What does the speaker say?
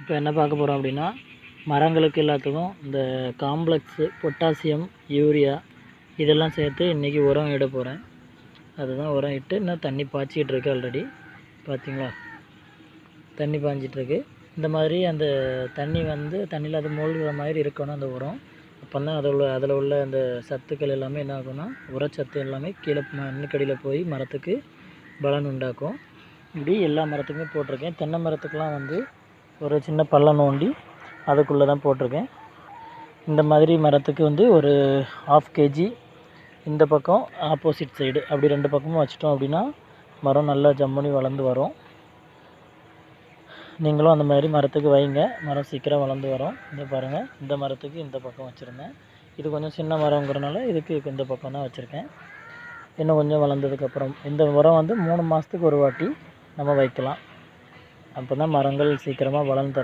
இப்போ என்ன பார்க்க போகிறோம் அப்படின்னா, மரங்களுக்கு எல்லாத்துக்கும் இந்த காம்ப்ளெக்ஸு, பொட்டாசியம், யூரியா இதெல்லாம் சேர்த்து இன்றைக்கி உரம் இட போகிறேன். அதுதான் உரம் இட்டு இன்னும் தண்ணி பாய்ச்சிக்கிட்டு இருக்கு. ஆல்ரெடி பார்த்தீங்களா, தண்ணி பாய்ஞ்சிட்ருக்கு. இந்த மாதிரி அந்த தண்ணி தண்ணியில் அது மூழ்கிற மாதிரி இருக்கணும் அந்த உரம். அப்போ தான் அதில் உள்ள அந்த சத்துக்கள் எல்லாமே என்ன ஆகும்னா, உரச்சத்து எல்லாமே கீழே மண்ணுக்கடியில் போய் மரத்துக்கு பலன் உண்டாக்கும். இப்படி எல்லா மரத்துக்குமே போட்டிருக்கேன். தென்னை மரத்துக்கெலாம் ஒரு சின்ன பள்ளம் நோண்டி அதுக்குள்ளே தான் போட்டிருக்கேன். இந்த மாதிரி மரத்துக்கு ஒரு 1/2 kg இந்த பக்கம் ஆப்போசிட் சைடு அப்படி 2 பக்கமும் வச்சிட்டோம் அப்படின்னா மரம் நல்லா ஜம்முனி வளர்ந்து வரும். நீங்களும் அந்த மாதிரி மரத்துக்கு வைங்க, மரம் சீக்கிரம் வளர்ந்து வரும். இந்த பாருங்கள், இந்த மரத்துக்கு இந்த பக்கம் வச்சுருந்தேன். இது கொஞ்சம் சின்ன மரங்கிறனால இதுக்கு இந்த பக்கம் தான் வச்சுருக்கேன். இன்னும் கொஞ்சம் வளர்ந்ததுக்கப்புறம் இந்த உரம் 3 மாதத்துக்கு ஒரு வாட்டி நம்ம வைக்கலாம். அப்போ தான் மரங்கள் சீக்கிரமாக வளர்ந்து